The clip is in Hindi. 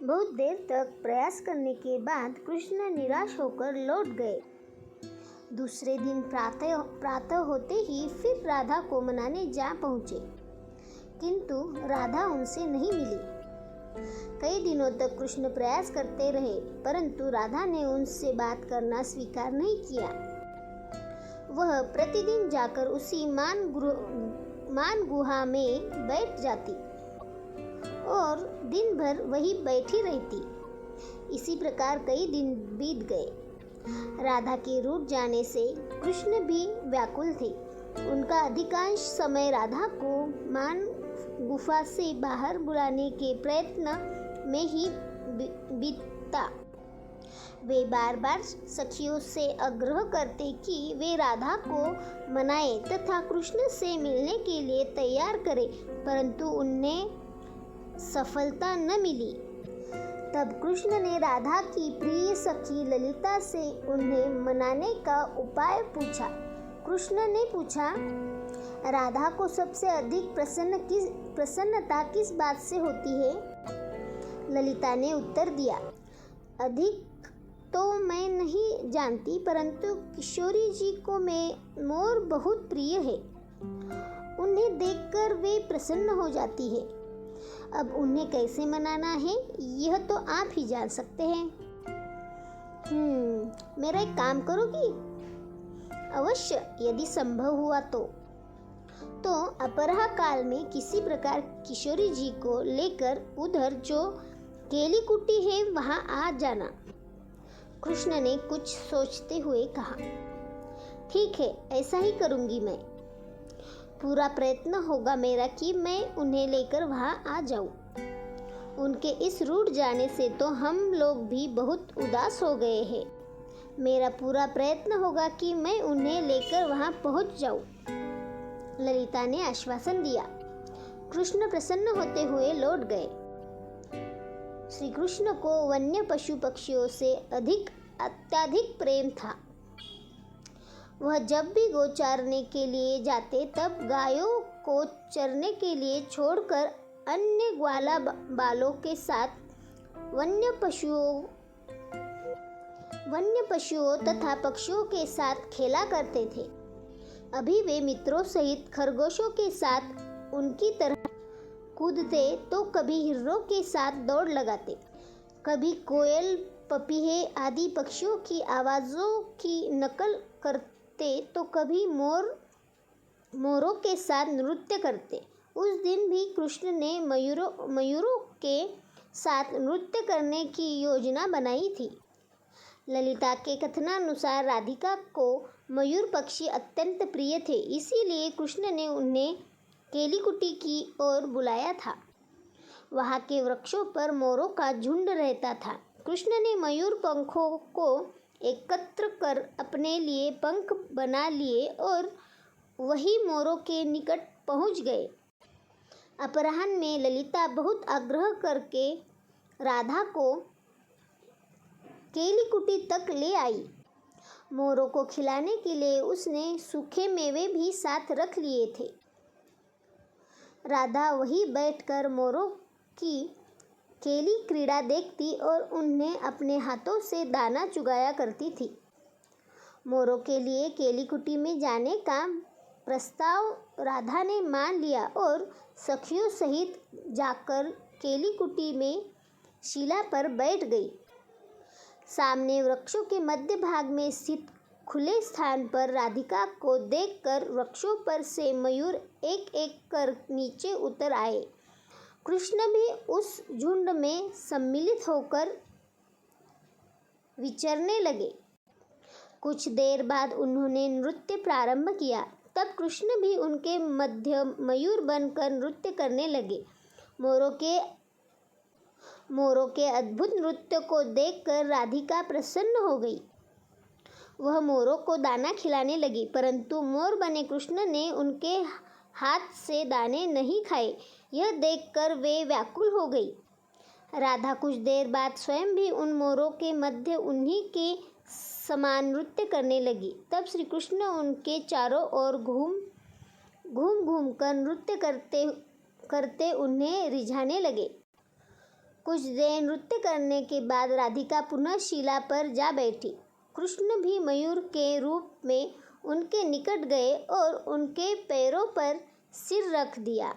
बहुत देर तक प्रयास करने के बाद कृष्ण निराश होकर लौट गए। दूसरे दिन प्रातः होते ही फिर राधा को मनाने जा पहुँचे, किंतु राधा उनसे नहीं मिली। कई दिनों तक कृष्ण प्रयास करते रहे, परंतु राधा ने उनसे बात करना स्वीकार नहीं किया। वह प्रतिदिन जाकर उसी मान गुहा में बैठ जाती और दिन भर वही बैठी रहती। इसी प्रकार कई दिन बीत गए। राधा के रूठ जाने से कृष्ण भी व्याकुल थे। उनका अधिकांश समय राधा को मान गुफा से बाहर बुलाने के प्रयत्न में ही बीतता। वे बार बार सखियों से आग्रह करते कि वे राधा को मनाए तथा कृष्ण से मिलने के लिए तैयार करें, परंतु उन्हें सफलता न मिली। तब कृष्ण ने राधा की प्रिय सखी ललिता से उन्हें मनाने का उपाय पूछा। कृष्ण ने पूछा, राधा को सबसे अधिक प्रसन्नता किस बात से होती है? ललिता ने उत्तर दिया, अधिक तो मैं नहीं जानती, परंतु किशोरी जी को मोर बहुत प्रिय है। उन्हें देखकर वे प्रसन्न हो जाती है। अब उन्हें कैसे मनाना है यह तो आप ही जान सकते हैं। मेरा एक काम करोगी? अवश्य, यदि संभव हुआ तो अपराह काल में किसी प्रकार किशोरी जी को लेकर उधर जो केली कुटी है वहां आ जाना। कृष्ण ने कुछ सोचते हुए कहा, ठीक है, ऐसा ही करूंगी मैं। पूरा प्रयत्न होगा मेरा कि मैं उन्हें लेकर वहां आ जाऊं। उनके इस रूठ जाने से तो हम लोग भी बहुत उदास हो गए हैं। मेरा पूरा प्रयत्न होगा कि मैं उन्हें लेकर वहां पहुंच जाऊं। ललिता ने आश्वासन दिया। कृष्ण प्रसन्न होते हुए लौट गए। श्री कृष्ण को वन्य पशु पक्षियों से अत्यधिक प्रेम था। वह जब भी गौ चारने के लिए जाते तब गायों को चरने के लिए छोड़कर अन्य ग्वाला बालों के साथ वन्य पशुओं तथा पक्षियों के साथ खेला करते थे। अभी वे मित्रों सहित खरगोशों के साथ उनकी तरह कूदते तो कभी हिर्रों के साथ दौड़ लगाते, कभी कोयल, पपीहे आदि पक्षियों की आवाज़ों की नकल करते तो कभी मोरों के साथ नृत्य करते। उस दिन भी कृष्ण ने मयूरों के साथ नृत्य करने की योजना बनाई थी। ललिता के कथनानुसार राधिका को मयूर पक्षी अत्यंत प्रिय थे, इसीलिए कृष्ण ने उन्हें केलीकुटी की ओर बुलाया था। वहाँ के वृक्षों पर मोरों का झुंड रहता था। कृष्ण ने मयूर पंखों को एकत्र कर अपने लिए पंख बना लिए और वही मोरों के निकट पहुंच गए। अपराह्न में ललिता बहुत आग्रह करके राधा को केलीकुटी तक ले आई। मोरों को खिलाने के लिए उसने सूखे मेवे भी साथ रख लिए थे। राधा वहीं बैठकर मोरों की केली क्रीड़ा देखती और उन्हें अपने हाथों से दाना चुगाया करती थी। मोरों के लिए केलीकुटी में जाने का प्रस्ताव राधा ने मान लिया और सखियों सहित जाकर केलीकुटी में शिला पर बैठ गई। सामने वृक्षों के मध्य भाग में स्थित खुले स्थान पर राधिका को देखकर वृक्षों पर से मयूर एक एक कर नीचे उतर आए। कृष्ण भी उस झुंड में सम्मिलित होकर विचरने लगे। कुछ देर बाद उन्होंने नृत्य प्रारंभ किया। तब कृष्ण भी उनके मध्य मयूर बनकर नृत्य करने लगे। मोरों के अद्भुत नृत्य को देखकर राधिका प्रसन्न हो गई। वह मोरों को दाना खिलाने लगी, परंतु मोर बने कृष्ण ने उनके हाथ से दाने नहीं खाए। यह देखकर वे व्याकुल हो गई। राधा कुछ देर बाद स्वयं भी उन मोरों के मध्य उन्हीं के समान नृत्य करने लगी। तब श्री कृष्ण उनके चारों ओर घूम कर नृत्य करते उन्हें रिझाने लगे। कुछ देर नृत्य करने के बाद राधिका पुनः शिला पर जा बैठी। कृष्ण भी मयूर के रूप में उनके निकट गए और उनके पैरों पर सिर रख दिया।